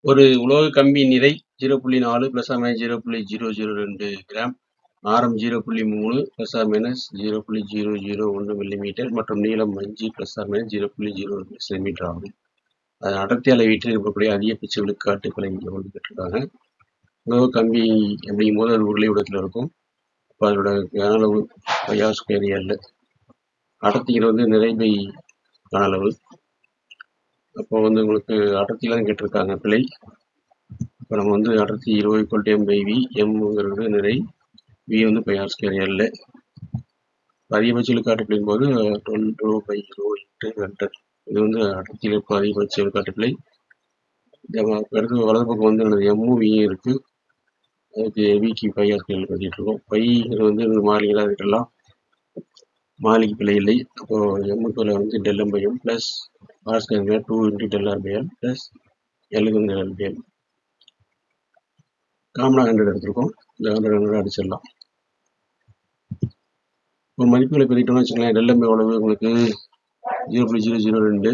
ஒரு உலோக கம்பி நிறை 0.4 ± 0.002 கிராம், ஆரம் 0.3 ± 0.001 மில்லிமீட்டர் மற்றும் நீளம் 5 ± 0.02 சென்டிமீட்டர் ஆகும். அதன் அடர்த்தி அளவீட்டில் இருக்கக்கூடிய அதிகபட்ச விழுக்காட்டுகளை இங்கே வந்து கேட்டிருக்காங்க. உலோக கம்பி அப்படிங்கும் போது அது உருளை வடிவத்தில் இருக்கும். இப்போ அதோட கன அளவு πr²L. அடர்த்திகள் வந்து நிறை பை கன அளவு. அப்போ வந்து உங்களுக்கு அடர்த்திலாம் கேட்டிருக்காங்க பிழை. இப்போ நம்ம வந்து அடர்த்தி ρ = m/v, mங்கிறது நிறை, v வந்து πr²L. அதிகபட்ச விழுக்காட்டு பிழையும் போது 12ρ/ρ × 100. இது வந்து அடர்த்தியில் இப்போ அதிகபட்ச விழுக்காட்டு பிழை. அடுத்து வலது பக்கம் வந்து m v இருக்கு. அதுக்கு விக்கு πr² கட்டிட்டு இருக்கோம். பைங்கிறது வந்து மாறிலிகளாக இருக்கலாம், மாறிலிக்கு பிழை இல்லை. அப்போ எம்முக்கு வந்து ΔM/m plus r² 2 × ΔR/L plus எல்லுக்கு வந்து ΔL/L. காமனாக 100 எடுத்திருக்கோம். இந்த 100 அடிச்சிடலாம். இப்போ மதிப்புகளை பெருகிட்டோம்னு வச்சுக்கலாம். ΔM எவ்வளவு உங்களுக்கு 0.002,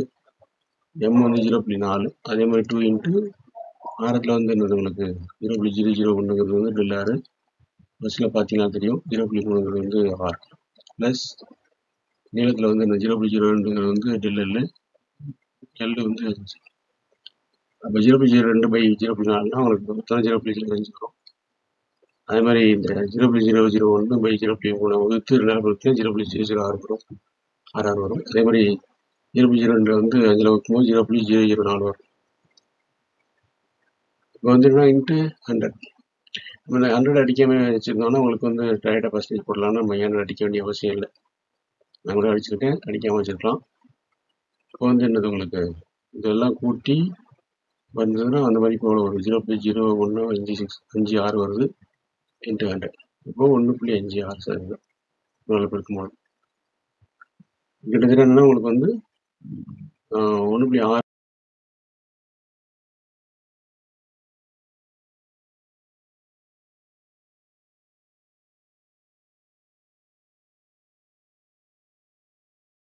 m வந்து 0.4, அதே மாதிரி 2 × ஆரத்தில் வந்து என்னது உங்களுக்கு 0.001ங்கிறது வந்து ΔR, பஸ்ஸில் பார்த்தீங்கன்னா தெரியும் 0.3ங்கிறது வந்து ஆர், ப்ளஸ் நீளத்தில் வந்து இந்த 0.02ங்கிறது வந்து ΔL, எல் வந்து அப்போ 0.02/0.4னா உங்களுக்கு மொத்தம் 0.05 வரும். அதே மாதிரி இந்த 0.001/0.3 வகுத்து 2 வகுத்து 0.006 வரும், ஆர்ஆர் வரும். அதே மாதிரி 0.02 வந்து 5 வகுக்கும்போது 0.004 வரும். இப்போ வந்து இன்ட்டு 100. நம்ம 100 அடிக்காம வச்சுருந்தோம்னா உங்களுக்கு வந்து டைரக்டாக பர்சன்டேஜ் போடலாம்னா நம்ம 100 அடிக்க வேண்டிய அவசியம் இல்லை. நான் கூட அடிச்சுருக்கேன், அடிக்காமல் வச்சுருக்கலாம். இப்போ வந்து என்னது உங்களுக்கு இதெல்லாம் கூட்டி வந்ததுன்னா அந்த மதிப்பு எவ்வளோ வரும்? 0.01556 வருது இன்ட்டு 100. இப்போ 1.56% இவ்வளோ பெருக்கும்போது கிட்டத்தட்ட என்னன்னா உங்களுக்கு வந்து 1.6